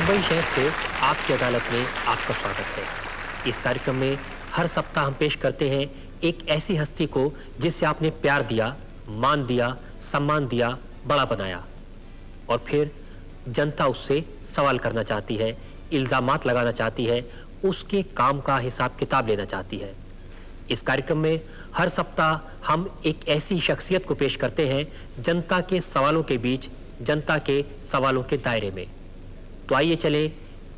मुंबई शहर से आपकी अदालत में आपका स्वागत है। इस कार्यक्रम में हर सप्ताह हम पेश करते हैं एक ऐसी हस्ती को जिससे आपने प्यार दिया, मान दिया, सम्मान दिया, बड़ा बनाया और फिर जनता उससे सवाल करना चाहती है, इल्जामात लगाना चाहती है, उसके काम का हिसाब किताब लेना चाहती है। इस कार्यक्रम में हर सप्ताह हम एक ऐसी शख्सियत को पेश करते हैं जनता के सवालों के बीच, जनता के सवालों के दायरे में। तो आइए चले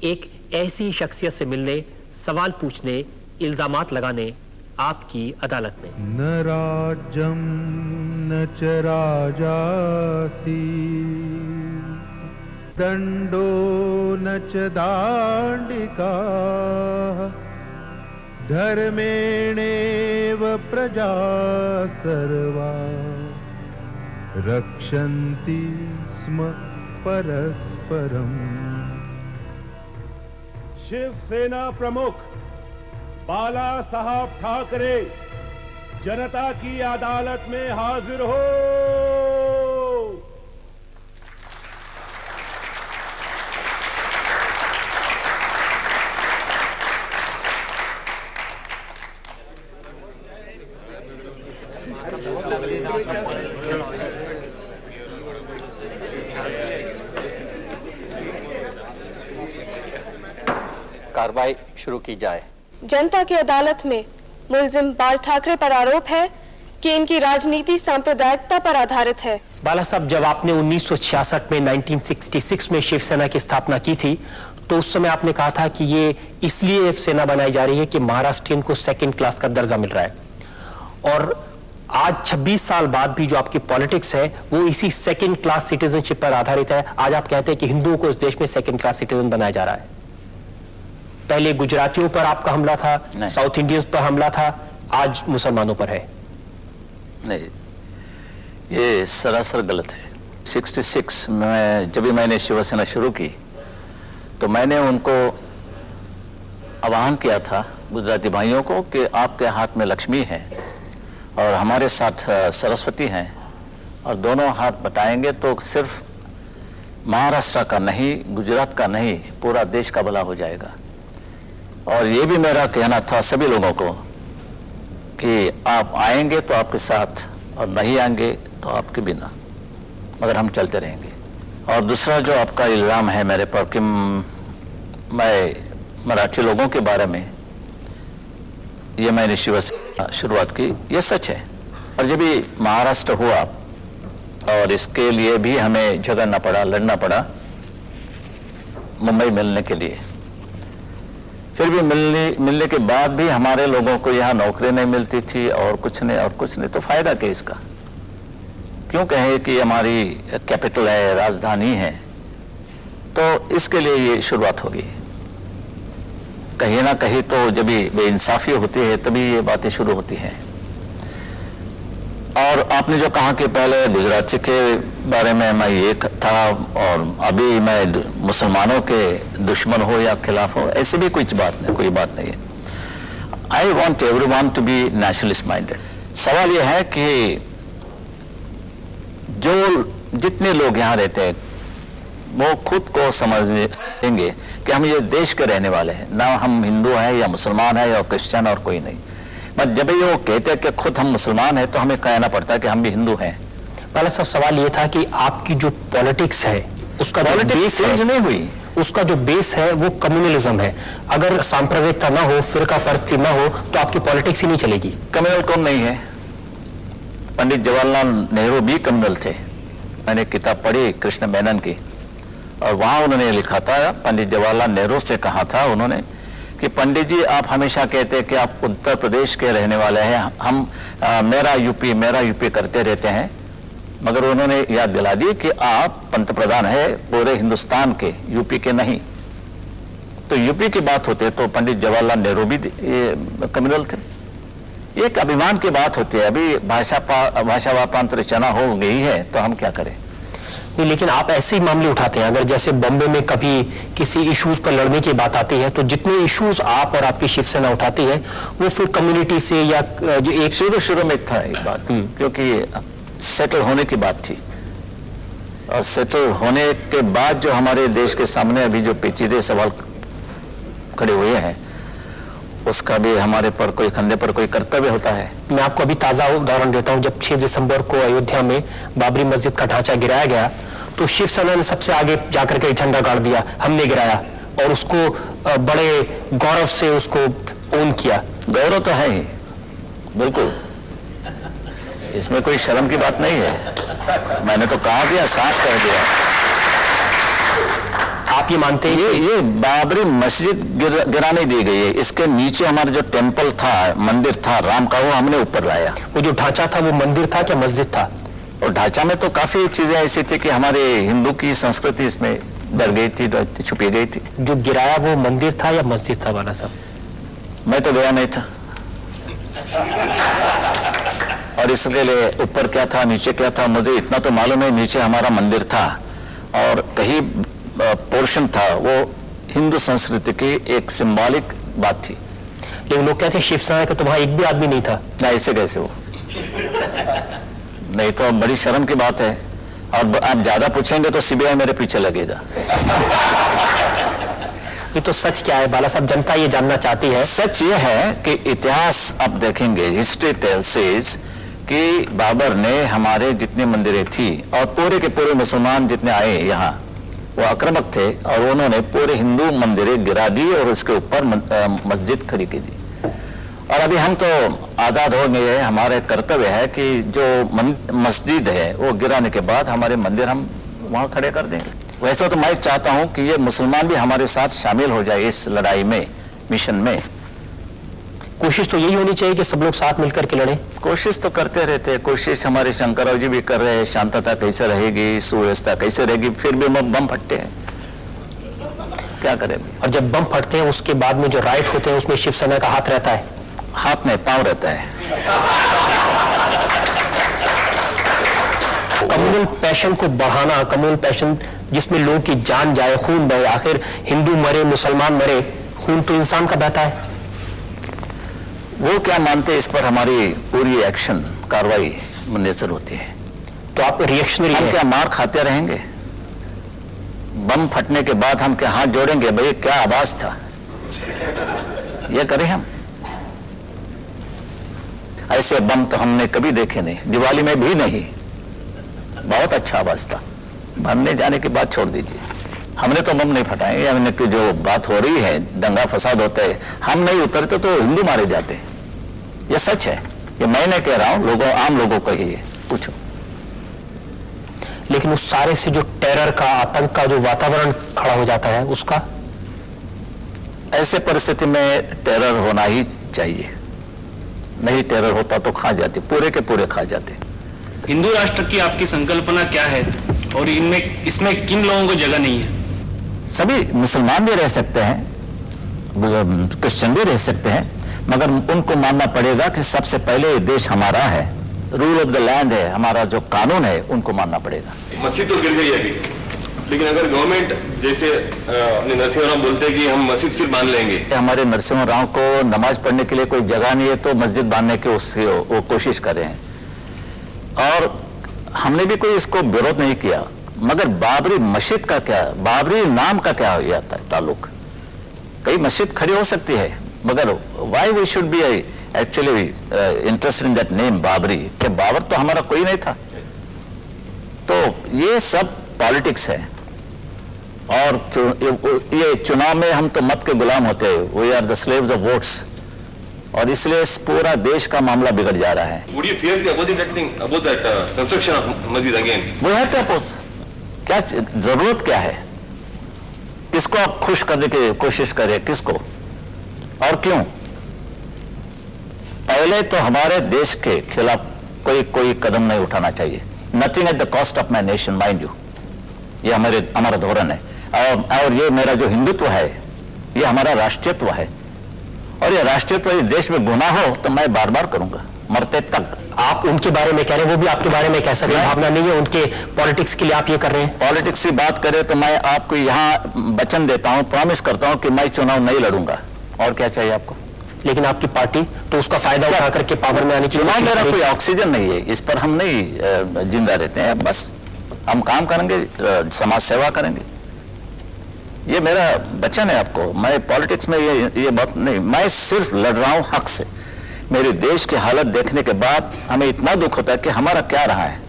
एक ऐसी शख्सियत से मिलने, सवाल पूछने, इल्जामात लगाने आपकी अदालत में। न राज्यम न च राजासी दंडो न च दांडिका धर्मेणेव प्रजा सर्वा रक्षन्ति स्म परस्परम। शिवसेना प्रमुख बाला साहब ठाकरे जनता की अदालत में हाजिर हो। कार्रवाई शुरू की जाए। जनता की अदालत में मुलजिम बाल ठाकरे पर आरोप है कि इनकी राजनीति सांप्रदायिकता पर आधारित है। बाला साहब, जब आपने 1966 में 1966 में शिवसेना की स्थापना की थी तो उस समय आपने कहा था कि ये इसलिए सेना बनाई जा रही है कि महाराष्ट्रियन को सेकंड क्लास का दर्जा मिल रहा है, और आज 26 साल बाद भी जो आपकी पॉलिटिक्स है वो इसी सेकंड क्लास सिटीजनशिप पर आधारित है। आज आप कहते हैं कि हिंदुओं को इस देश में सेकंड क्लास सिटीजन बनाया जा रहा है। पहले गुजरातियों पर आपका हमला था, साउथ इंडियंस पर हमला था, आज मुसलमानों पर है। नहीं, ये सरासर गलत है। 66 में जब भी मैंने शिवसेना शुरू की तो मैंने उनको आह्वान किया था, गुजराती भाइयों को, कि आपके हाथ में लक्ष्मी है और हमारे साथ सरस्वती हैं, और दोनों हाथ बटाएंगे तो सिर्फ महाराष्ट्र का नहीं, गुजरात का नहीं, पूरा देश का भला हो जाएगा। और ये भी मेरा कहना था सभी लोगों को कि आप आएंगे तो आपके साथ और नहीं आएंगे तो आपके बिना, मगर हम चलते रहेंगे। और दूसरा जो आपका इल्ज़ाम है मेरे पर कि मैं मराठी लोगों के बारे में, ये मैंने शिवसेना शुरुआत की, ये सच है। और जब भी महाराष्ट्र हुआ और इसके लिए भी हमें झगड़ना पड़ा, लड़ना पड़ा मुंबई मिलने के लिए, फिर भी मिलने के बाद भी हमारे लोगों को यहाँ नौकरी नहीं मिलती थी और कुछ नहीं, तो फायदा क्या इसका? क्यों कहे कि हमारी कैपिटल है, राजधानी है? तो इसके लिए ये शुरुआत होगी। कहीं ना कहीं तो जब भी बेइंसाफी होती है तभी ये बातें शुरू होती हैं। और आपने जो कहा कि पहले गुजराती के बारे में मैं ये था और अभी मैं मुसलमानों के दुश्मन हो या खिलाफ हो, ऐसी भी कोई बात नहीं है। I want everyone to be nationalist minded. सवाल यह है कि जो जितने लोग यहाँ रहते हैं वो खुद को समझेंगे कि हम ये देश के रहने वाले हैं, ना हम हिंदू हैं या मुसलमान हैं या क्रिश्चियन और कोई नहीं। पर जब ये वो कहते हैं कि खुद हम मुसलमान हैं तो हमें कहना पड़ता है कि हम भी हिंदू हैं। बाला साहब, सवाल ये था कि आपकी जो पॉलिटिक्स है उसका पॉलिटिक्स चेंज नहीं हुई, उसका जो बेस है वो कम्युनलिज्म है। अगर सांप्रदायिकता ना हो, फिरका परस्ती ना हो तो आपकी पॉलिटिक्स ही नहीं चलेगी। कम्युनल कौन नहीं है? पंडित जवाहरलाल नेहरू भी कम्युनल थे। मैंने किताब पढ़ी कृष्ण मेनन की, और वहां उन्होंने लिखा था, पंडित जवाहरलाल नेहरू से कहा था उन्होंने कि पंडित जी, आप हमेशा कहते हैं कि आप उत्तर प्रदेश के रहने वाले हैं, हम मेरा यूपी करते रहते हैं, मगर उन्होंने याद दिला दी कि आप पंतप्रधान है पूरे हिंदुस्तान के, यूपी के नहीं। तो यूपी की बात होते तो पंडित जवाहरलाल नेहरू भी कम्युनल थे। ये एक अभिमान की बात होती है। अभी भाषा वापांतर रचना हो गई है तो हम क्या करें? नहीं, लेकिन आप ऐसे ही मामले उठाते हैं। अगर जैसे बॉम्बे में कभी किसी इश्यूज पर लड़ने की बात आती है तो जितने इश्यूज आप और आपकी शिवसेना उठाती है वो फिर कम्युनिटी से या जो एक शुरू में था एक बात, क्योंकि सेटल होने की बात थी और सेटल होने के बाद जो हमारे देश के सामने अभी जो पेचीदे सवाल खड़े हुए हैं, उसका भी हमारे पर कोई कंधे पर कोई कर्तव्य होता है। मैं आपको अभी ताज़ा उदाहरण देता हूं। जब 6 दिसंबर को अयोध्या में बाबरी मस्जिद का ढांचा गिराया गया तो शिवसेना ने सबसे आगे जाकर के झंडा गाड़ दिया, हमने गिराया, और उसको बड़े गौरव से उसको ओन किया। गौरव तो है ही, बिल्कुल, इसमें कोई शर्म की बात नहीं है। मैंने तो कहा दिया, साफ कह दिया। आप ये मानते हैं ये बाबरी मस्जिद गिराने दी गई है, इसके नीचे हमारा जो टेंपल था, मंदिर था राम का, वो हमने ऊपर लाया। वो जो ढांचा था वो मंदिर था क्या मस्जिद था? और ढांचा में तो काफी चीजें ऐसी थी कि हमारे हिंदू की संस्कृति इसमें डर गई थी, छुपी गई थी। जो गिराया वो मंदिर था या मस्जिद था बाला साहब? मैं तो गया नहीं था, और इसके लिए ऊपर क्या था नीचे क्या था मुझे इतना तो मालूम है। नीचे हमारा मंदिर था और कहीं पोर्शन था वो हिंदू संस्कृति की एक सिंबॉलिक बात थी। लेकिन लोग कहते हैं शिवसेना का तो वहां एक भी आदमी नहीं था। ना, ऐसे कैसे हो? नहीं तो बड़ी शर्म की बात है, और आप ज्यादा पूछेंगे तो सीबीआई मेरे पीछे लगेगा। ये तो सच क्या है बाला साहब, जनता ये जानना चाहती है। सच ये है कि इतिहास आप देखेंगे, हिस्ट्री टेल सेज कि बाबर ने हमारे जितने मंदिरें थी और पूरे के पूरे मुसलमान जितने आए यहाँ, वो आक्रामक थे और उन्होंने पूरे हिंदू मंदिरें गिरा दी और उसके ऊपर मस्जिद खड़ी की दी। और अभी हम तो आजाद हो गए हैं, हमारे कर्तव्य है कि जो मस्जिद है वो गिराने के बाद हमारे मंदिर हम वहाँ खड़े कर देंगे। वैसे तो मैं चाहता हूँ कि ये मुसलमान भी हमारे साथ शामिल हो जाए इस लड़ाई में, मिशन में। कोशिश तो यही होनी चाहिए कि सब लोग साथ मिलकर के लड़ें। कोशिश तो करते रहते हैं, कोशिश हमारे शंकरराव जी भी कर रहे हैं। शांतता कैसे रहेगी, सुव्यवस्था कैसे रहेगी, फिर भी बम फटते हैं, क्या करेंगे। और जब बम फटते हैं उसके बाद में जो राइट होते हैं उसमें शिवसेना का हाथ रहता है? हाथ में पांव रहता है। कम्युनल पैशन को बढ़ाना, कम्युनल पैशन जिसमें लोगों की जान जाए, खून बहे, आखिर हिंदू मरे मुसलमान मरे, खून तो इंसान का बहता है। वो क्या मानते हैं इस पर हमारी पूरी एक्शन कार्रवाई मुनसर होती है। तो आप रिएक्शनरी हम हैं। क्या मार खाते रहेंगे? बम फटने के बाद हम क्या हाथ जोड़ेंगे, भाई क्या आवाज था, ये करें हम? ऐसे बम तो हमने कभी देखे नहीं, दिवाली में भी नहीं। बहुत अच्छा आवाज था, भरने जाने के बाद छोड़ दीजिए। हमने तो बम नहीं फटाए। हमने की जो बात हो रही है, दंगा फसाद होता है, हम नहीं उतरते तो हिंदू मारे जाते। ये सच है, ये मैं नहीं कह रहा हूं, लोगों, आम लोगों को ही है, पूछो। लेकिन उस सारे से जो टेरर का, आतंक का जो वातावरण खड़ा हो जाता है उसका, ऐसे परिस्थिति में टेरर होना ही चाहिए। नहीं टेरर होता तो खा जाते, पूरे के पूरे खा जाते। हिंदू राष्ट्र की आपकी संकल्पना क्या है और इसमें किन लोगों को जगह नहीं है? सभी मुसलमान भी रह सकते हैं, क्रिश्चियन भी रह सकते हैं, मगर उनको मानना पड़ेगा कि सबसे पहले देश हमारा है, रूल ऑफ द लैंड है, हमारा जो कानून है उनको मानना पड़ेगा। मस्जिद तो गिर गई है अभी, लेकिन अगर गवर्नमेंट जैसे अपने नरसिंह राव बोलते हैं कि हम मस्जिद फिर बांध लेंगे। हमारे नरसिंह राव को नमाज पढ़ने के लिए कोई जगह नहीं है तो मस्जिद बांधने की उससे वो कोशिश कर रहे हैं, और हमने भी कोई इसको विरोध नहीं किया। मगर बाबरी मस्जिद का क्या, बाबरी नाम का क्या हो जाता है ताल्लुक? कई मस्जिद खड़ी हो सकती है, मगर why we should be actually interested in that name Babri? कि बाबर तो हमारा कोई नहीं था। तो ये सब पॉलिटिक्स है, और ये चुनाव में हम तो मत के गुलाम होते हैं, we are the slaves of votes, और इसलिए पूरा देश का मामला बिगड़ जा रहा है। Would you fear about that construction of masjid again? वो है तो अपोज, क्या जरूरत क्या है? किसको आप खुश करने की कोशिश करें, किसको और क्यों? पहले तो हमारे देश के खिलाफ कोई कदम नहीं उठाना चाहिए। Nothing at the cost of my nation, mind you, ये हमारा धोरण है। और ये मेरा जो हिंदुत्व है, ये हमारा राष्ट्रीयत्व है, और ये राष्ट्रीयत्व इस देश में गुनाह हो तो मैं बार बार करूंगा, मरते तक। आप उनके बारे में कह रहे हैं, वो भी आपके बारे में कह सकते हैं, भावना नहीं है उनके पॉलिटिक्स के लिए आप ये कर रहे हैं। पॉलिटिक्स की बात करें तो मैं आपको यहाँ वचन देता हूँ, प्रॉमिस करता हूँ कि मैं चुनाव नहीं लड़ूंगा। और क्या चाहिए आपको? लेकिन आपकी पार्टी तो उसका फायदा उठा करके पावर में आने की चुनाव मेरा कोई ऑक्सीजन नहीं है, इस पर हम नहीं जिंदा रहते हैं। बस हम काम करेंगे, समाज सेवा करेंगे। ये मेरा वचन है आपको। मैं पॉलिटिक्स में ये बात नहीं, मैं सिर्फ लड़ रहा हूं हक से। मेरे देश की हालत देखने के बाद हमें इतना दुख होता है कि हमारा क्या रहा है।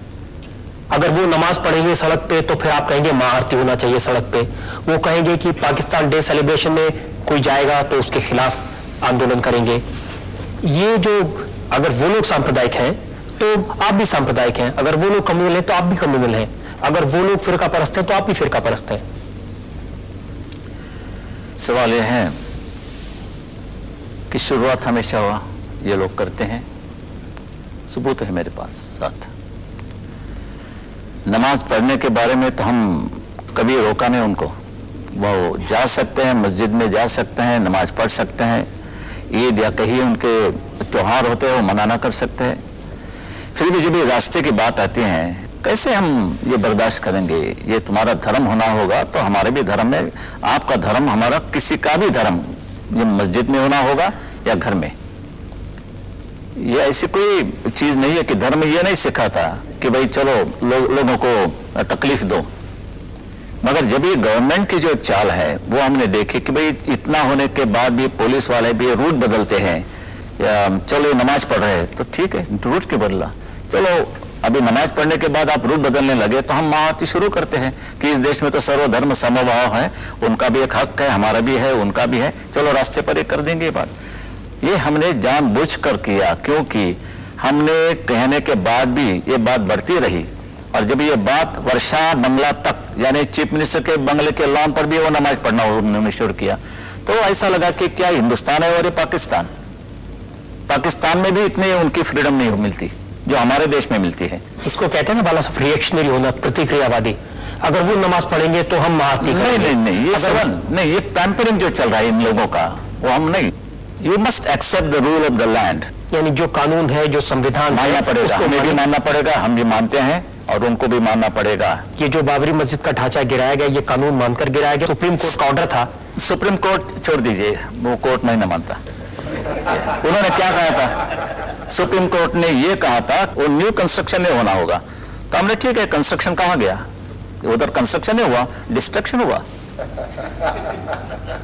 अगर वो नमाज पढ़ेंगे सड़क पे तो फिर आप कहेंगे महाआरती होना चाहिए सड़क पे। वो कहेंगे कि पाकिस्तान डे सेलिब्रेशन में कोई जाएगा तो उसके खिलाफ आंदोलन करेंगे। ये जो, अगर वो लोग सांप्रदायिक हैं तो आप भी सांप्रदायिक हैं, अगर वो लोग कम्युनल हैं तो आप भी कम्युनल हैं, अगर वो लोग फिरका परस्त हैं तो आप भी फिरका परस्त हैं। सवाल यह है कि शुरुआत हमेशा ये लोग करते हैं, सबूत है मेरे पास साथ। नमाज पढ़ने के बारे में तो हम कभी रोका नहीं उनको, वो जा सकते हैं, मस्जिद में जा सकते हैं, नमाज पढ़ सकते हैं, ईद या कहीं उनके त्योहार होते हैं वो मनाना कर सकते हैं। फिर भी जब ये रास्ते की बात आती है, कैसे हम ये बर्दाश्त करेंगे? ये तुम्हारा धर्म होना होगा तो हमारे भी धर्म में, आपका धर्म, हमारा किसी का भी धर्म, ये मस्जिद में होना होगा या घर में। ये ऐसी कोई चीज नहीं है कि धर्म ये नहीं सिखाता कि भाई चलो लोगों को तकलीफ दो। मगर जब ये गवर्नमेंट की जो चाल है वो हमने देखी कि भाई इतना होने के बाद भी पुलिस वाले भी रूट बदलते हैं, या चलो नमाज पढ़ रहे हैं तो ठीक है, रूट क्यों बदला? चलो अभी नमाज पढ़ने के बाद आप रूट बदलने लगे तो हम महाआरती शुरू करते हैं कि इस देश में तो सर्वधर्म समभाव है, उनका भी एक हक है, हमारा भी है, उनका भी है, चलो रास्ते पर ये कर देंगे ये बात। ये हमने जानबूझकर किया क्योंकि हमने कहने के बाद भी ये बात बढ़ती रही, और जब ये बात वर्षा बंगला तक, यानी चीफ मिनिस्टर के बंगले के लॉन पर भी वो नमाज पढ़ना उन्होंने शुरू किया, तो ऐसा लगा कि क्या हिंदुस्तान है और ये पाकिस्तान। पाकिस्तान में भी इतनी उनकी फ्रीडम नहीं मिलती जो हमारे देश में मिलती है। इसको कहते हैं ना बाला साहब, रिएक्शनरी होना, प्रतिक्रियावादी। अगर वो नमाज पढ़ेंगे तो हम महाआरती करेंगे। नहीं, ये सवाल नहीं, ये पैम्परिंग जो चल रहा है इन लोगों का, वो हम नहीं। You must accept the rule of the land, यानी जो कानून है, जो संविधान मानना पड़ेगा, उसको हमें भी मानना पड़ेगा, हम भी मानते हैं और उनको भी मानना पड़ेगा। ये जो बाबरी मस्जिद का ढांचा गिराया गया, ये कानून मानकर गिराया गया। सुप्रीम कोर्ट का ऑर्डर था। सुप्रीम कोर्ट छोड़ दीजिए, वो कोर्ट नहीं मानता। उन्होंने क्या कहा था? सुप्रीम कोर्ट ने ये कहा था वो न्यू कंस्ट्रक्शन नहीं होना होगा, तो हमने ठीक है, कंस्ट्रक्शन कहां गया? उधर कंस्ट्रक्शन नहीं हुआ, डिस्ट्रक्शन हुआ।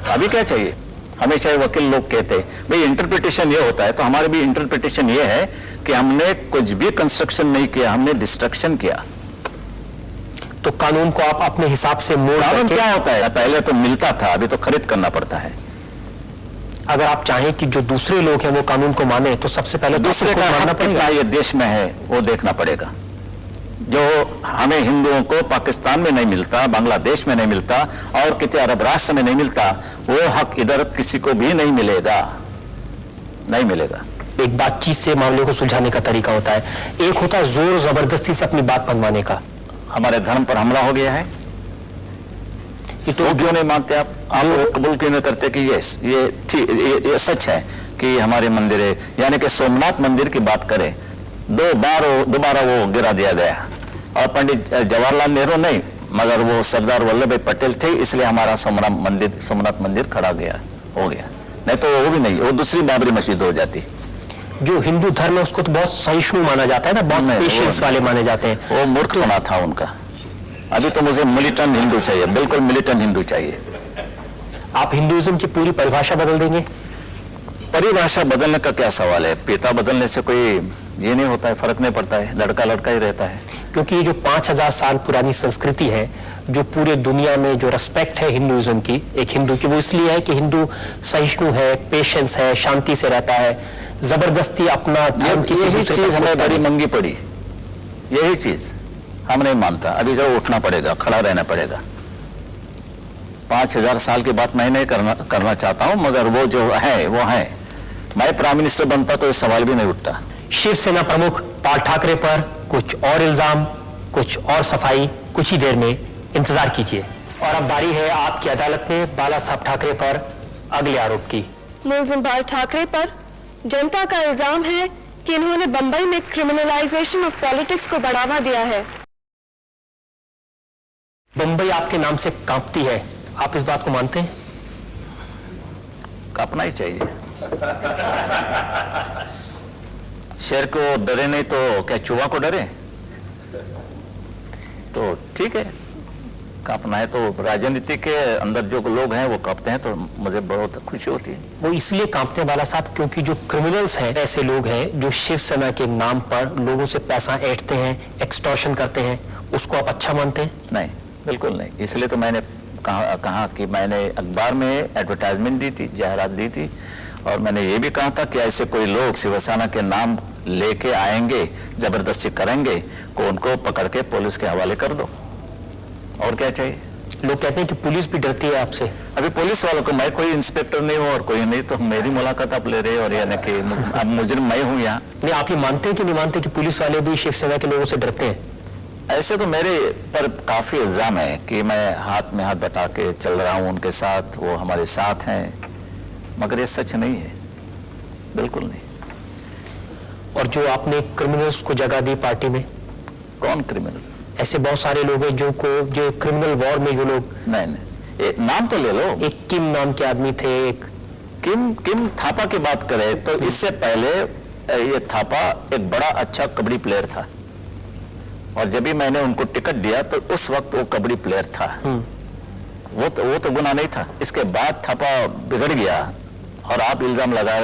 अभी क्या चाहिए? हमेशा वकील लोग कहते हैं भाई इंटरप्रिटेशन ये होता है, तो हमारे भी इंटरप्रिटेशन ये है कि हमने कुछ भी कंस्ट्रक्शन नहीं किया, हमने डिस्ट्रक्शन किया। तो कानून को आप अपने हिसाब से मोड़ कानून करके, क्या होता है? पहले तो मिलता था, अभी तो खरीद करना पड़ता है। अगर आप चाहें कि जो दूसरे लोग हैं वो कानून को माने, तो सबसे पहले दूसरे का मानना हक कितना पड़ेगा। ये देश में है वो देखना पड़ेगा। जो हमें हिंदुओं को पाकिस्तान में नहीं मिलता, बांग्लादेश में नहीं मिलता और किसी अरब राष्ट्र में नहीं मिलता, वो हक इधर किसी को भी नहीं मिलेगा, नहीं मिलेगा। एक बातचीत से मामले को सुलझाने का तरीका होता है, एक होता है जोर जबरदस्ती से अपनी बात मनवाने का। हमारे धर्म पर हमला हो गया है, ये तो क्यों नहीं मानते आप वो कबूल क्यों नहीं करते कि यस ये सच है कि हमारे मंदिर है? यानी कि सोमनाथ मंदिर की बात करें, दोबारा वो गिरा दिया गया, और पंडित जवाहरलाल नेहरू नहीं मगर वो सरदार वल्लभ भाई पटेल थे, इसलिए हमारा सोमनाथ मंदिर खड़ा हो गया। नहीं तो वो भी नहीं, वो दूसरी बाबरी मस्जिद हो जाती। जो हिंदू धर्म है उसको तो बहुत सहिष्णु माना जाता है ना, बहुत पेशेंस वाले माने जाते हैं। वो मूर्ख होना था उनका। अभी तो मुझे मिलिटेंट हिंदू चाहिए, बिल्कुल मिलिटेंट हिंदू चाहिए। आप हिंदुइज्म की पूरी परिभाषा बदल देंगे? परिभाषा बदलने का क्या सवाल है? पिता बदलने से कोई ये नहीं होता है, फर्क नहीं पड़ता है, लड़का लड़का ही रहता है। क्योंकि ये जो 5000 साल पुरानी संस्कृति है, जो पूरे दुनिया में जो रेस्पेक्ट है हिंदुइज्म की, एक हिंदू की, वो इसलिए है कि हिंदू सहिष्णु है, पेशेंस है, शांति से रहता है। जबरदस्ती अपना धर्म किसी यही दूसरे चीज पर हमें थोपता बड़ी नहीं। महंगी पड़ी, यही चीज हम नहीं मानता। अभी जब उठना पड़ेगा, खड़ा रहना पड़ेगा। 5000 साल की बात मैं नहीं करना चाहता हूं, मगर वो जो है वो है। मैं प्राइम मिनिस्टर बनता तो ये सवाल भी नहीं उठता। शिवसेना प्रमुख बाल ठाकरे पर कुछ और इल्जाम, कुछ और सफाई, कुछ ही देर में इंतजार कीजिए। और अब बारी है आपकी अदालत में बाला साहब ठाकरे पर अगले आरोप की। मुलजिम बाल ठाकरे पर जनता का इल्जाम है कि इन्होंने बंबई में क्रिमिनलाइजेशन ऑफ पॉलिटिक्स को बढ़ावा दिया है। बंबई आपके नाम से कांपती है, आप इस बात को मानते हैं? कांपना ही चाहिए। शेर को डरे नहीं तो क्या चूहा को डरे? तो ठीक है, कांपना है तो राजनीति के अंदर जो लोग हैं वो कांपते हैं, तो मुझे बहुत खुशी होती है। वो इसलिए कांपते हैं बाला साहब क्योंकि जो क्रिमिनल्स हैं, ऐसे लोग हैं जो शिवसेना के नाम पर लोगों से पैसा ऐंठते हैं, एक्सटॉर्शन करते हैं, उसको आप अच्छा मानते हैं? नहीं, बिल्कुल नहीं। इसलिए तो मैंने कहा कि मैंने अखबार में एडवर्टाइजमेंट दी थी, जाहिरात दी थी, और मैंने ये भी कहा था कि ऐसे कोई लोग शिवसेना के नाम लेके आएंगे, जबरदस्ती करेंगे, को उनको पकड़ के पुलिस के हवाले कर दो। और क्या चाहिए? लोग कहते हैं कि पुलिस भी डरती है आपसे। अभी पुलिस वालों को, मैं कोई इंस्पेक्टर नहीं हूँ और कोई नहीं, तो मेरी मुलाकात आप ले रहे हो, और यानी कि अब मुझे मैं हूँ यहाँ। नहीं, आप ये मानते हैं कि नहीं मानते कि पुलिस वाले भी शिवसेना के लोगों से डरते हैं? ऐसे तो मेरे पर काफी इल्जाम है कि मैं हाथ में हाथ बटा के चल रहा हूँ उनके साथ, वो हमारे साथ हैं, मगर ये सच नहीं है, बिल्कुल नहीं। और जो आपने क्रिमिनल्स को जगह दी पार्टी में? कौन क्रिमिनल? ऐसे बहुत सारे लोग हैं जो क्रिमिनल वॉर में जो लोग, नहीं, नाम तो ले लो। एक किम नाम के आदमी थे, एक किम थापा की बात करें तो इससे पहले ये थापा एक बड़ा अच्छा कबड्डी प्लेयर था, और जब भी मैंने उनको टिकट दिया तो उस वक्त वो कबड्डी प्लेयर था, वो तो गुनाह नहीं था। इसके बाद थापा बिगड़ गया और आप इल्जाम लगा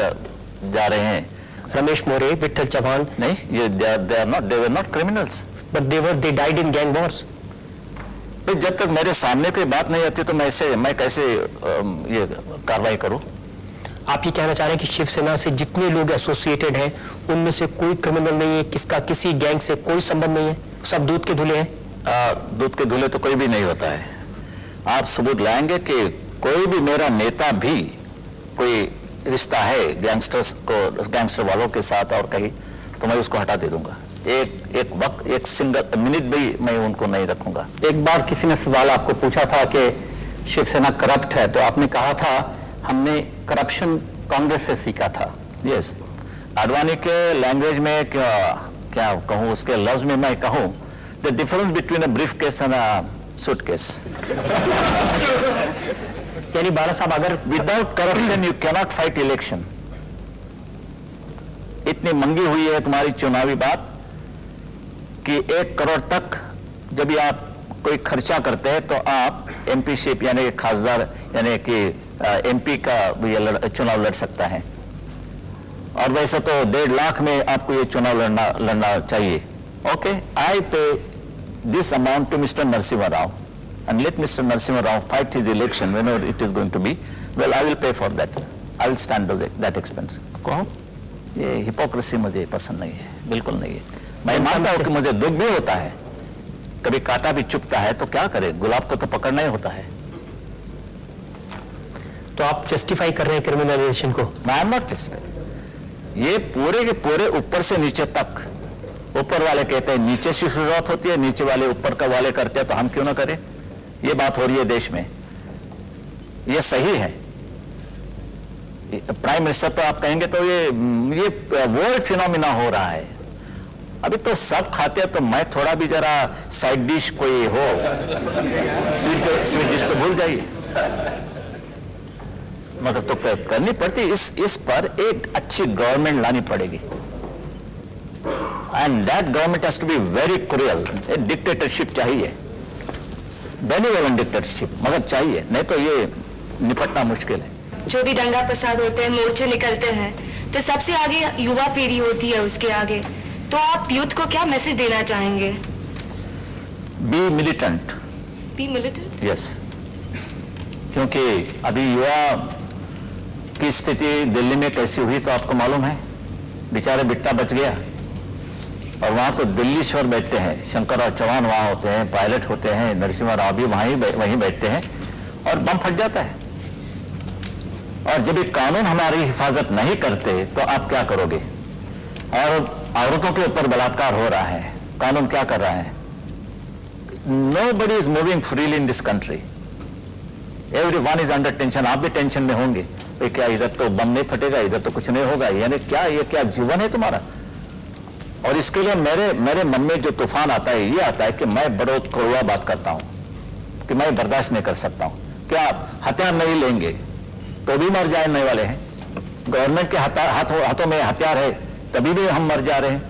जा रहे हैं। रमेश मोरे, विठल चौहान, नहीं, ये they were not criminals, but they died in gang wars. जब तक मेरे सामने कोई बात नहीं आती तो मैं कैसे ये कार्रवाई करूं? आप ये कहना चाह रहे हैं कि शिवसेना से जितने लोग एसोसिएटेड हैं उनमें से कोई क्रिमिनल नहीं है, किसका किसी गैंग से कोई संबंध नहीं है, सब दूध के धुले हैं? दूध के धुले तो कोई भी नहीं होता है। आप सबूत लाएंगे कि कोई भी मेरा नेता भी कोई रिश्ता है गैंगस्टर वालों के साथ और कहीं, तो मैं उसको हटा दे दूंगा। एक सिंगल मिनट भी मैं उनको नहीं रखूंगा। एक बार किसी ने सवाल आपको पूछा था कि शिवसेना करप्ट है, तो आपने कहा था हमने करप्शन कांग्रेस से सीखा था। यस, आडवाणी के लैंग्वेज में क्या कहूँ, उसके लफ्ज में मैं कहूँ, the difference between a brief case and a suitcase. यानी बाला साहब, अगर without corruption you cannot fight election. इतनी मंगी हुई है तुम्हारी चुनावी बात कि 1 करोड़ तक जब भी आप कोई खर्चा करते हैं तो आप एमपीशिप यानी खासदार यानी कि एमपी का चुनाव लड़ सकता है, और वैसे तो 1.5 लाख में आपको ये चुनाव लड़ना चाहिए। Okay, I pay this amount to mister Narasimha Rao and let Mr. Narasimha Rao fight his election whenever it is going to be. Well, I will pay for that. I will stand that expense. कहो, ये hypocrisy मुझे पसंद नहीं है, बिल्कुल नहीं है। मैं मानता हूँ कि मुझे दुख भी होता है, कभी कांटा भी चुभता है, तो क्या करे, गुलाब को तो पकड़ना ही होता है। तो आप जस्टिफाई कर रहे हैं क्रिमिनलाइजेशन को? I am not justify. ये पूरे के पूरे ऊपर से नीचे तक, ऊपर वाले कहते हैं नीचे से शुरुआत होती है, नीचे वाले ऊपर का वाले करते हैं, तो हम क्यों ना करें? ये बात हो रही है देश में, ये सही है। प्राइम मिनिस्टर पर आप कहेंगे तो ये वर्ल्ड फिनोमिना हो रहा है। अभी तो सब खाते हैं, तो मैं थोड़ा भी जरा साइड डिश कोई हो, स्वीट डिश तो भूल जाइए, मगर तो करनी पड़ती। इस पर एक अच्छी गवर्नमेंट लानी पड़ेगी, and that government has to be very cruel. Dictatorship चाहिए, बेनिवोलेंट डिक्टेटरशिप मगर चाहिए, नहीं तो ये निपटना मुश्किल है। जो भी दंगा फसाद होते हैं, मोर्चे निकलते हैं, तो सबसे आगे युवा पीढ़ी होती है उसके आगे। तो आप यूथ को क्या मैसेज देना चाहेंगे? Be militant. Be militant? Yes, क्योंकि अभी युवा की स्थिति दिल्ली में कैसी हुई तो आपको मालूम है, बेचारे बिट्टा बच गया, और वहां तो दिल्लीश्वर बैठते हैं, शंकरराव चौहान वहां होते हैं, पायलट होते हैं, नरसिम्हा राव भी वहीं बैठते हैं, और बम फट जाता है। और जब ये कानून हमारी हिफाजत नहीं करते तो आप क्या करोगे? और औरतों के ऊपर बलात्कार हो रहा है, कानून क्या कर रहा है? Nobody is moving freely in this country. Everyone is under tension. आप भी टेंशन में होंगे, क्या इधर तो बम नहीं फटेगा, इधर तो कुछ नहीं होगा, यानी क्या ये क्या जीवन है तुम्हारा? और इसके लिए मेरे मन में जो तूफान आता है, ये आता है कि मैं बड़ा कड़वा बात करता हूं कि मैं बर्दाश्त नहीं कर सकता हूं। क्या हथियार नहीं लेंगे तो भी मर जाने वाले हैं? गवर्नमेंट के हाथों में हथियार है तभी भी हम मर जा रहे हैं,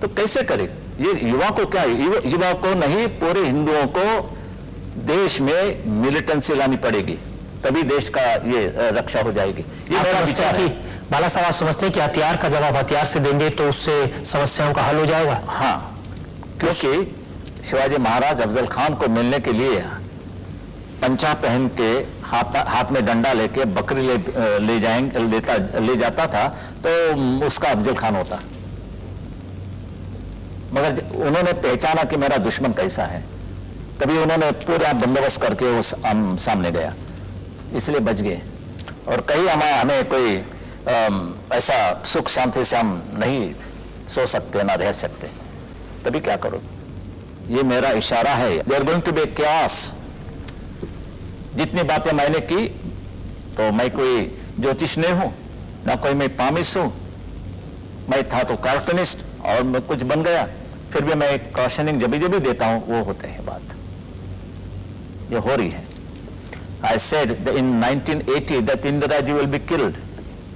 तो कैसे करें? ये युवा को क्या, युवा को नहीं, पूरे हिंदुओं को देश में मिलिटेंसी लानी पड़ेगी, तभी देश का ये रक्षा हो जाएगी। ये मेरा विचार है। बाला साहब, आप समझते हैं कि हथियार का जवाब हथियार से देंगे तो उससे समस्याओं का हल हो जाएगा? हाँ, क्योंकि शिवाजी महाराज अफजल खान को मिलने के लिए पंचा पहन के हाथ में डंडा लेके बकरी ले जाता था तो उसका अफजल खान होता, मगर उन्होंने पहचाना कि मेरा दुश्मन कैसा है, तभी उन्होंने पूरा बंदोबस्त करके उस सामने गया, इसलिए बच गए। और कहीं हमें कोई ऐसा सुख शांति से हम नहीं सो सकते, ना रह सकते, तभी क्या करो। ये मेरा इशारा है। They are going to be chaos। जितनी बातें मैंने की, तो मैं कोई ज्योतिष नहीं हूं, ना कोई मैं पामिस हूं, मैं था तो कार्टूनिस्ट और मैं कुछ बन गया, फिर भी मैं कॉशनिंग जब भी देता हूं वो होते हैं, बात ये हो रही है। I said that in 1980 that Indira Ji will be killed,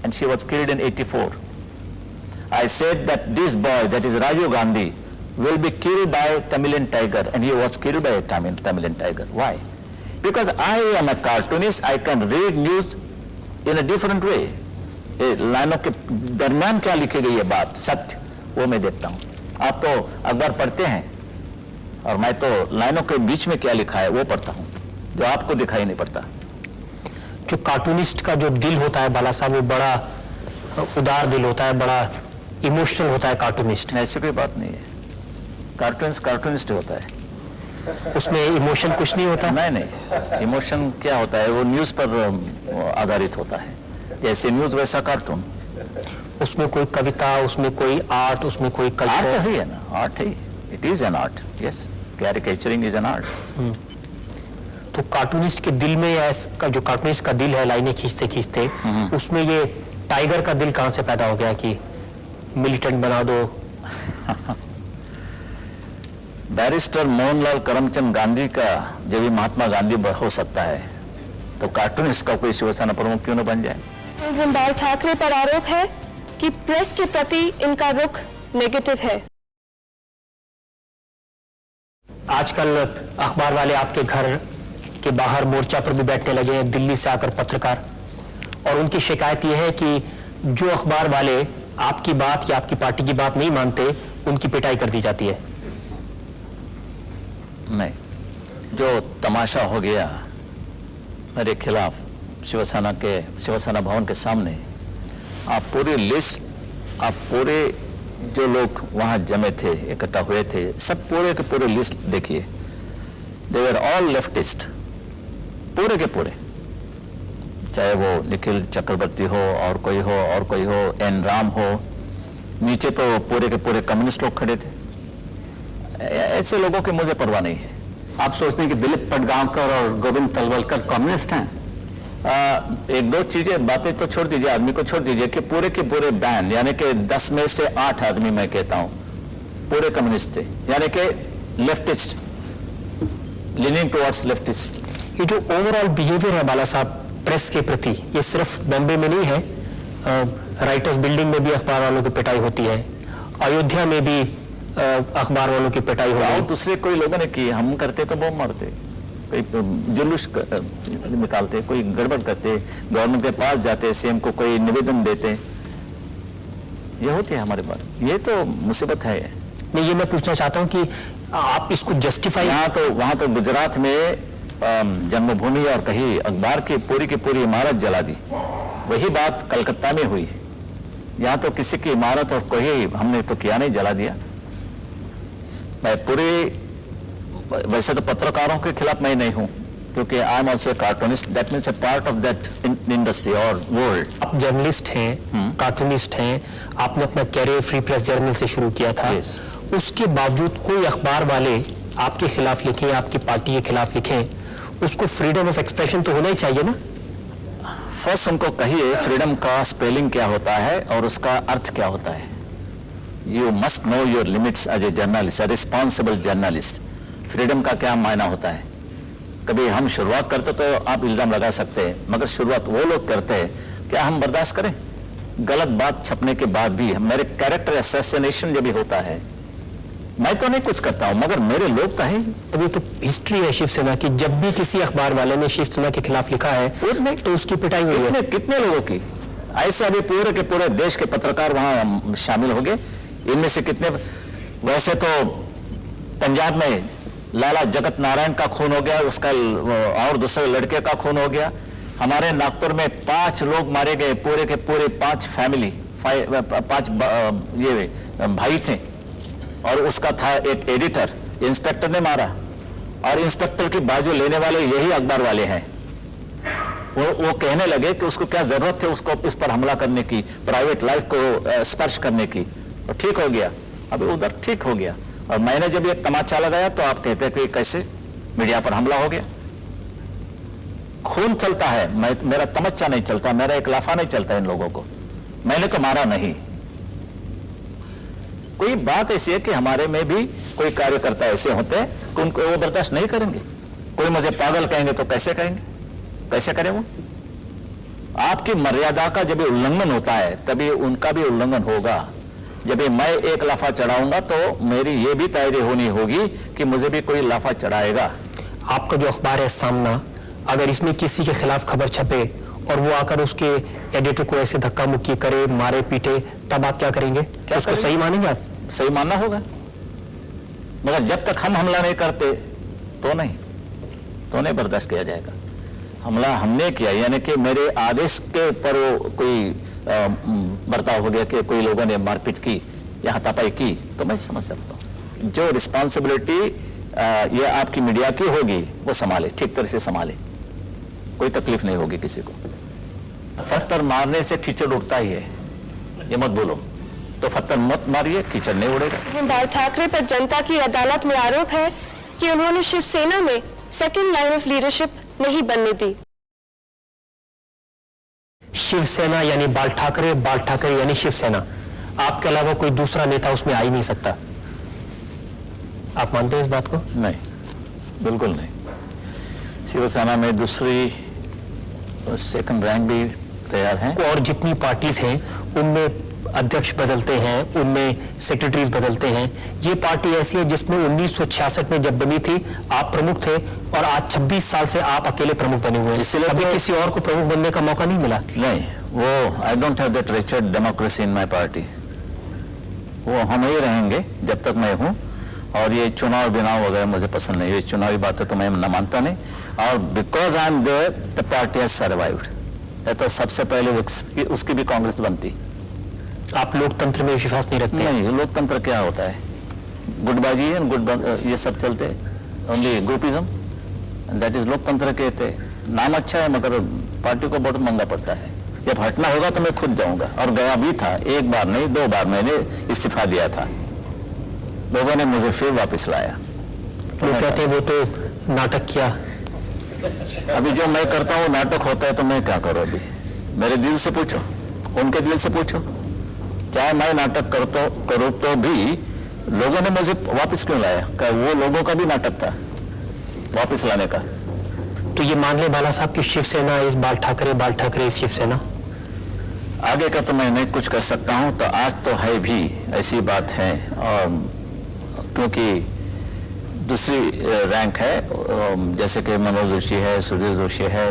and she was killed in 84. I said that this boy, that is Rajiv Gandhi, will be killed by Tamilian tiger, and he was killed by a Tamilian tiger. Why? Because I am a cartoonist, I can read news in a different way. लाइनों के दरमियान क्या लिखी गई है बात, सत्य, वो मैं देखता हूँ। आप तो अखबार पढ़ते हैं और मैं तो लाइनों के बीच में क्या लिखा है वो पढ़ता हूँ, जो आपको दिखाई नहीं पड़ता। जो कार्टूनिस्ट का जो दिल होता है बाला साहब, वो बड़ा उदार दिल होता है, बड़ा इमोशनल होता है कार्टूनिस्ट। ऐसी कोई बात नहीं है, कार्टूनिस्ट होता है, उसमें इमोशन कुछ नहीं होता। नहीं, इमोशन क्या होता है, वो न्यूज पर आधारित होता है, जैसे न्यूज वैसा कार्टून। उसमें कोई कविता, उसमें कोई आर्ट, उसमें कोई आर्ट तो है ना, आर्ट है, it is an art, yes, caricaturing is an art. तो कार्टूनिस्ट के दिल में, या जो कार्टूनिस्ट का दिल है लाइनें खींचते खींचते, उसमें ये टाइगर का दिल कहां से पैदा हो गया कि मिलिटेंट बना दो? बैरिस्टर मोहनलाल करमचंद गांधी का जब भी महात्मा गांधी हो सकता है, तो कार्टूनिस्ट का कोई शिवसेना प्रमुख क्यों न बन जाए? मुलजिम बाल ठाकरे पर आरोप है कि प्रेस के प्रति इनका रुख नेगेटिव है। आजकल अखबार वाले आपके घर के बाहर मोर्चा पर भी बैठने लगे हैं, दिल्ली से आकर पत्रकार, और उनकी शिकायत यह है कि जो अखबार वाले आपकी बात या आपकी पार्टी की बात नहीं मानते, उनकी पिटाई कर दी जाती है। नहीं, जो तमाशा हो गया मेरे खिलाफ शिवसेना भवन के सामने, आप पूरी लिस्ट, आप पूरे जो लोग वहां जमे थे, इकट्ठा हुए थे, सब पूरे के पूरे लिस्ट देखिए, दे वर ऑल लेफ्टिस्ट, पूरे के पूरे, चाहे वो निखिल चक्रवर्ती हो और कोई हो, एन राम हो, नीचे तो पूरे के पूरे कम्युनिस्ट लोग खड़े थे। ऐसे लोगों की मुझे परवाह नहीं है। आप सोचते हैं कि दिलीप पटगांवकर और गोविंद तलवलकर कम्युनिस्ट हैं? एक दो चीजें, बातें तो छोड़ दीजिए, आदमी को छोड़ दीजिए, कि पूरे के पूरे बैन, यानी कि 10 में से 8 आदमी मैं कहता हूं पूरे कम्युनिस्ट थे, यानी कि लेफ्टिस्ट, लीनिंग टुवर्ड्स लेफ्टिस्ट। ये जो ओवरऑल बिहेवियर है बाला साहब प्रेस के प्रति, ये सिर्फ बॉम्बे में नहीं है, राइटर्स बिल्डिंग में भी अखबार वालों की पिटाई होती है, अयोध्या में भी अखबार वालों की पिटाई हो रही है। दूसरे कोई लोगों ने की, हम करते तो बम मारते, कोई जुलूस निकालते, कोई गड़बड़ करते, गवर्नमेंट के पास जाते, सीएम को कोई निवेदन देते, ये होती है हमारे बारे, ये तो मुसीबत है। मैं पूछना चाहता हूं कि आप इसको जस्टिफाई, वहां तो गुजरात में जन्मभूमि और कहीं अखबार की पूरी इमारत जला दी, वही बात कलकत्ता में हुई, यहाँ तो किसी की इमारत और कोई हमने तो किया नहीं, जला दिया। मैं वैसे तो पत्रकारों के खिलाफ मैं नहीं हूं, क्योंकि I am also cartoonist, that means a part of that industry और वर्ल्ड। आप जर्नलिस्ट हैं, कार्टूनिस्ट हैं, आपने अपना कैरियर फ्री प्रेस जर्नल से शुरू किया था, उसके बावजूद कोई अखबार वाले आपके खिलाफ लिखें, आपकी पार्टी के खिलाफ लिखें, उसको फ्रीडम ऑफ एक्सप्रेशन तो होना ही चाहिए ना? फर्स्ट उनको कहिए फ्रीडम का स्पेलिंग क्या होता है और उसका अर्थ क्या होता है। You must know your limits as a journalist, a responsible journalist. Freedom का क्या मायना होता है? कभी हम शुरुआत करते तो आप इल्जाम लगा सकते हैं, मगर शुरुआत वो लोग करते हैं, क्या हम बर्दाश्त करें? गलत बात छपने के बाद भी मेरे कैरेक्टर असैसिनेशन जब भी होता है, मैं तो नहीं कुछ करता हूं, मगर मेरे लोग तो हैं। अभी तो हिस्ट्री है शिवसेना की, जब भी किसी अखबार वाले ने शिवसेना के खिलाफ लिखा है तो उसकी पिटाई हुई है। कितने लोगों की ऐसे अभी पूरे के पूरे देश के पत्रकार वहां शामिल हो गए। इनमें से कितने, वैसे तो पंजाब में लाला जगत नारायण का खून हो गया, उसका और दूसरे लड़के का खून हो गया। हमारे नागपुर में 5 लोग मारे गए, पूरे के पूरे 5 फैमिली, 5 ये भाई थे, और उसका था एक एडिटर, इंस्पेक्टर ने मारा, और इंस्पेक्टर की बाजू लेने वाले यही अखबार वाले हैं। वो कहने लगे कि उसको क्या जरूरत थी उसको इस पर हमला करने की, प्राइवेट लाइफ को स्पर्श करने की, और ठीक हो गया। अभी उधर ठीक हो गया, और मैंने जब ये तमाचा लगाया तो आप कहते हैं कि कैसे मीडिया पर हमला हो गया। खून चलता है, मेरा तमच्चा नहीं चलता, मेरा एक लाफा नहीं चलता इन लोगों को, मैंने तो मारा नहीं। कोई बात ऐसी है कि हमारे में भी कोई कार्यकर्ता ऐसे होते हैं कि उनको वो बर्दाश्त नहीं करेंगे। कोई मुझे पागल कहेंगे तो कैसे कहेंगे, कैसे करें वो? आपकी मर्यादा का जब उल्लंघन होता है तभी उनका भी उल्लंघन होगा। जब मैं एक लाफा चढ़ाऊंगा तो मेरी ये भी तैयारी होनी होगी कि मुझे भी कोई लाफा चढ़ाएगा। आपका जो अखबार है सामना, अगर इसमें किसी के खिलाफ खबर छपे और वो आकर उसके एडिटर को ऐसे धक्का मुक्की करे, मारे पीटे, तब आप क्या करेंगे? क्या उसको सही मानेंगे आप? सही मानना होगा, मगर जब तक हम हमला नहीं करते तो नहीं बर्दाश्त किया जाएगा। हमला हमने किया, यानी कि मेरे आदेश के ऊपर कोई बर्ताव हो गया कि कोई लोगों ने मारपीट की या हाथापाई की, तो मैं समझ सकता हूँ। जो रिस्पॉन्सिबिलिटी ये आपकी मीडिया की होगी वो संभाले, ठीक तरह से संभाले, कोई तकलीफ नहीं होगी किसी को। पत्थर मारने से कीचड़ उड़ता ही है, ये मत बोलो। तो पत्थर मत मारिए, कीचड़ नहीं उड़ेगा। बाल ठाकरे पर जनता की अदालत में आरोप है कि उन्होंने शिवसेना में सेकंड लाइन ऑफ लीडरशिप नहीं बनने दी। शिवसेना यानी बाल ठाकरे यानी शिवसेना, आपके अलावा कोई दूसरा नेता उसमें आ ही नहीं सकता। आप मानते हैं इस बात को? नहीं, बिल्कुल नहीं। शिवसेना में दूसरी सेकंड रैंक भी तैयार हैं। और जितनी पार्टीज हैं उनमें अध्यक्ष बदलते हैं, उनमें सेक्रेटरीज बदलते हैं। ये पार्टी ऐसी है जिसमें 1966 में जब बनी थी आप प्रमुख थे, और आज 26 साल से आप अकेले प्रमुख बने हुए हैं। इसलिए अभी किसी और को प्रमुख बनने का मौका नहीं मिला। नहीं, वो I don't have that Richard democracy in my party. वो हम ही रहेंगे जब तक मैं हूं, और ये चुनाव बिनाव वगैरह मुझे पसंद नहीं है। चुनावी बातें तो मैं न मानता नहीं, और because I am there the party has survived. तो सबसे पहले उसकी भी कांग्रेस बनती। आप लोकतंत्र में विश्वास नहीं रखते? नहीं, लोकतंत्र क्या होता है? गुटबाजी एंड ये सब चलते, ओनली ग्रुपिज्म, दैट इज लोकतंत्र कहते। नाम अच्छा है मगर पार्टी को बहुत महंगा पड़ता है। जब हटना होगा तो मैं खुद जाऊंगा, और गया भी था, एक बार नहीं 2 बार मैंने इस्तीफा दिया था, लोगों ने मुझे फिर वापस लाया। तो कहते हैं वो तो नाटक किया। अभी जो मैं करता हूँ नाटक होता है, तो मैं क्या करूँ? अभी मेरे दिल से पूछो, उनके दिल से पूछो। चाहे मैं नाटक करूँ तो भी लोगों ने मुझे वापस क्यों लाया? क्या वो लोगों का भी नाटक था वापस लाने का? तो ये मान ले बाला साहब की शिवसेना इस बाल ठाकरे इस शिवसेना। आगे का तो मैं नहीं कुछ कर सकता हूं, तो आज तो है भी ऐसी बात है। और क्योंकि दूसरी रैंक है, जैसे कि मनोज जोशी है, सुधीर जोशी है,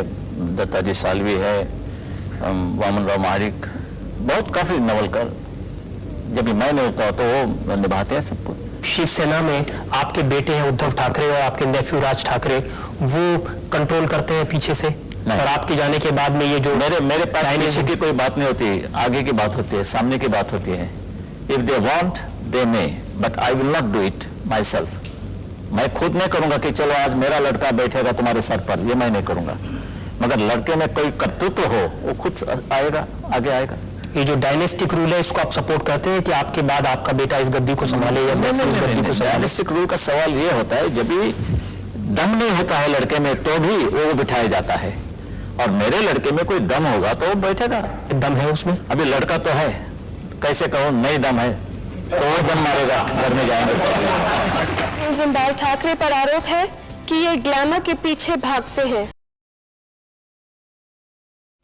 दत्ताजी सालवी है, वामन राव महारिक, बहुत काफी नवलकर, जब मैं नहीं होता तो वो निभाते हैं सबको। शिवसेना में आपके बेटे हैं उद्धव ठाकरे और आपके नेफ्यू राज ठाकरे, वो कंट्रोल करते हैं पीछे से, और आपके जाने के बाद में ये जो मेरे पास पीछे की कोई बात नहीं होती, आगे की बात होती है, सामने की बात होती है। If they want they may, but I will not do it my self. मैं खुद नहीं करूंगा कि चलो आज मेरा लड़का बैठेगा तुम्हारे सर पर, ये मैं नहीं करूंगा। मगर लड़के में कोई कर्तृत्व हो, वो खुद आएगा, आगे आएगा। ये जो डायनेस्टिक रूल है इसको आप सपोर्ट करते हैं कि आपके बाद आपका बेटा इस गद्दी को संभाले या नेफ्यू इस गद्दी को संभाले? डायनेस्टिक रूल का सवाल ये होता है, जब भी दम नहीं होता है लड़के में तो भी वो बिठाया जाता है, और मेरे लड़के में कोई दम होगा तो वो बैठेगा। दम है उसमें? अभी लड़का तो है, कैसे कहूँ नहीं दम है, तो वो दम मारेगा, घर में जाएंगे। बाल ठाकरे पर आरोप है कि ये ग्लैमर के पीछे भागते हैं।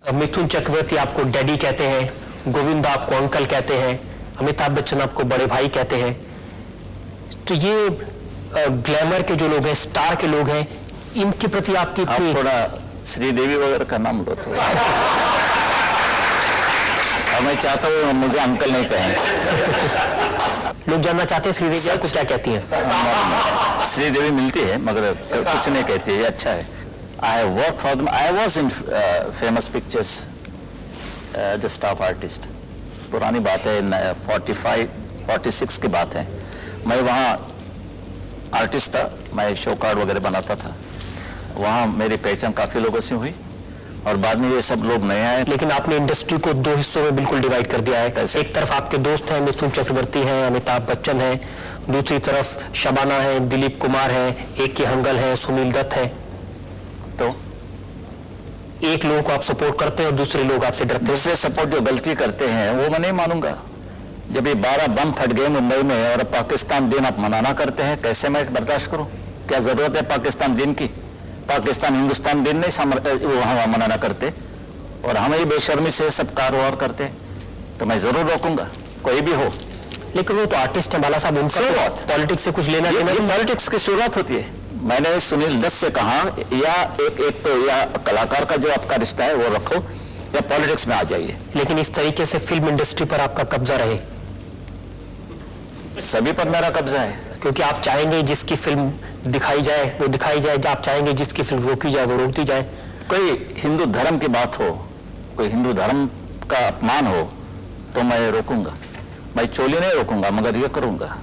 मिथुन चक्रवर्ती आपको डैडी कहते हैं, गोविंदा आपको अंकल कहते हैं, अमिताभ बच्चन आपको बड़े भाई कहते हैं। तो ये ग्लैमर के जो लोग हैं, स्टार के लोग हैं, इनके प्रति आपकी आप थोड़ा श्रीदेवी वगैरह का नाम लो तो और मैं चाहता हूँ मुझे अंकल नहीं कहें। लोग जानना चाहते हैं श्रीदेवी आपको क्या कहती हैं? श्रीदेवी मिलती है मगर कुछ नहीं कहती है, ये अच्छा है। I work for them, I was in famous pictures the staff artist. पुरानी बात है, 45-46 की बात है। मैं वहाँ आर्टिस्ट था, मैं शो कार्ड वगैरह बनाता था। वहाँ मेरी पहचान काफ़ी लोगों से हुई और बाद में ये सब लोग नए आए। लेकिन आपने इंडस्ट्री को दो हिस्सों में बिल्कुल डिवाइड कर दिया है। एक तरफ आपके दोस्त हैं, मिथुन चक्रवर्ती हैं, अमिताभ बच्चन हैं, दूसरी तरफ शबाना है, दिलीप कुमार है, एक के हंगल है, सुनील दत्त है। तो एक लोगों को आप सपोर्ट करते हैं और दूसरे लोग आपसे डरते हैं। दूसरे सपोर्ट जो गलती करते हैं वो मैं नहीं मानूंगा। जब ये 12 बम फट गए मुंबई में और पाकिस्तान दिन आप मनाना करते हैं, कैसे मैं बर्दाश्त करूं? क्या जरूरत है पाकिस्तान दिन की? पाकिस्तान हिंदुस्तान दिन नहीं वहां मनाना करते और हम ही बेशर्मी से सब कारोबार करते, तो मैं जरूर रोकूंगा, कोई भी हो। लेकिन वो तो आर्टिस्ट है बाला साहब, उनका पॉलिटिक्स से कुछ लेना देना नहीं। पॉलिटिक्स की शुरुआत होती है। मैंने सुनील दत्त से कहा या एक तो या कलाकार का जो आपका रिश्ता है वो रखो या पॉलिटिक्स में आ जाइए। लेकिन इस तरीके से फिल्म इंडस्ट्री पर आपका कब्जा रहे? सभी पर मेरा कब्जा है, क्योंकि आप चाहेंगे जिसकी फिल्म दिखाई जाए वो दिखाई जाए, आप चाहेंगे जिसकी फिल्म रोकी जाए वो रोक दी जाए। कोई हिंदू धर्म की बात हो, कोई हिंदू धर्म का अपमान हो तो मैं रोकूंगा। मैं चोली नहीं रोकूंगा मगर ये करूंगा।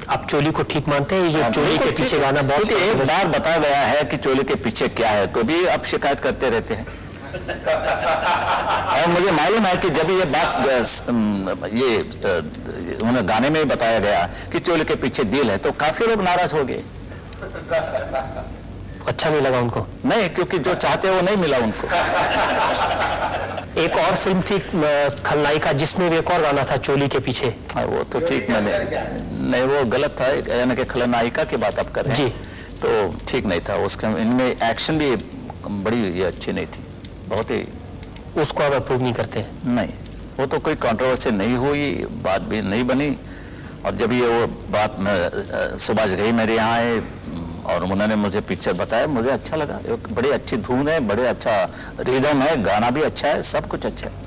आप चोली को ठीक मानते हैं? ये जो चोली के पीछे गाना बहुत एक बार बताया गया है कि चोली के पीछे क्या है तो भी आप शिकायत करते रहते हैं। और मुझे मालूम है कि जब ये बात ये उन्हें गाने में बताया गया कि चोली के पीछे दिल है तो काफी लोग नाराज हो गए। अच्छा नहीं लगा उनको? नहीं, क्योंकि जो चाहते वो नहीं मिला उनको। एक और फिल्म थी खलनायिका जिसमें भी एक और गाना था चोली के पीछे। वो तो ठीक, मैंने नहीं, वो गलत था, यानी कि खलनायिका की बात आप कर रहे हैं जी, तो ठीक नहीं था। उसका इनमें एक्शन भी बड़ी ये अच्छी नहीं थी, बहुत ही। उसको आप अप्रूव नहीं करते? नहीं, वो तो कोई कंट्रोवर्सी नहीं हुई, बात भी नहीं बनी। और जब ये वो बात सुभाष घई मेरे यहाँ आए और उन्होंने मुझे पिक्चर बताया, मुझे अच्छा लगा। एक बड़ी अच्छी धुन है, बड़े अच्छा रिदम है, गाना भी अच्छा है, सब कुछ अच्छा है।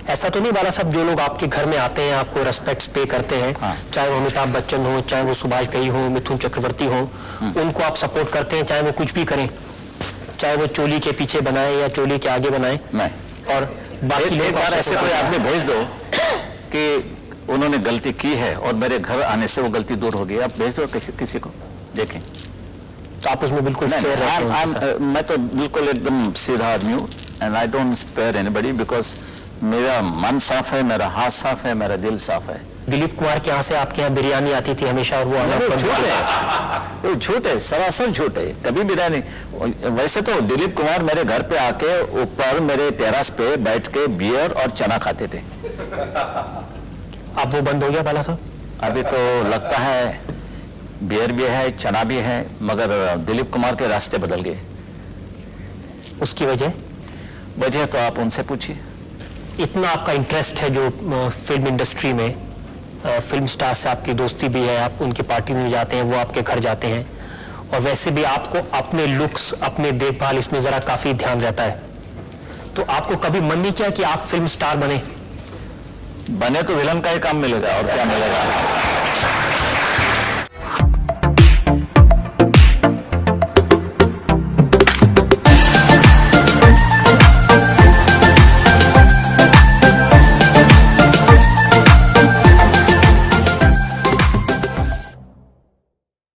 ऐसा तो नहीं बाला साहब, जो लोग आपके घर में आते हैं आपको रेस्पेक्ट पे करते हैं, हाँ। चाहे वो अमिताभ बच्चन हो, चाहे वो सुभाष घई हो, मिथुन चक्रवर्ती हो, उनको आप सपोर्ट करते हैं चाहे वो कुछ भी करें, चाहे वो चोली के पीछे बनाए या चोली के आगे बनाए? नहीं। और बाकी एक बार ऐसे कोई आदमी भेज दो कि उन्होंने गलती की है और मेरे घर आने से वो गलती दूर हो गई, आप भेज दो किसी को, देखें। तो आप उसमें बिल्कुल फेयर रहते हैं? मैं तो बिल्कुल एकदम सीधा आदमी हूँ and I don't spare anybody because मेरा मन साफ है, मेरा हाथ साफ है, मेरा दिल साफ है। दिलीप कुमार के यहाँ से आपके यहाँ बिरयानी आती थी हमेशा और वो झूठ है, सरासर झूठ है, कभी बिरयानी। वैसे तो दिलीप कुमार मेरे घर पे आके ऊपर मेरे टेरेस पे बैठ के बियर और चना खाते थे। अब वो बंद हो गया बाला साहब? अभी तो लगता है बियर भी है, चना भी है, मगर दिलीप कुमार के रास्ते बदल गए। उसकी वजह तो आप उनसे पूछिए। इतना आपका इंटरेस्ट है जो फिल्म इंडस्ट्री में, फिल्म स्टार से आपकी दोस्ती भी है, आप उनकी पार्टी में जाते हैं, वो आपके घर जाते हैं, और वैसे भी आपको अपने लुक्स, अपने देखभाल, इसमें जरा काफी ध्यान रहता है, तो आपको कभी मन नहीं किया कि आप फिल्म स्टार बने तो विलन का ही काम मिलेगा और क्या मिलेगा?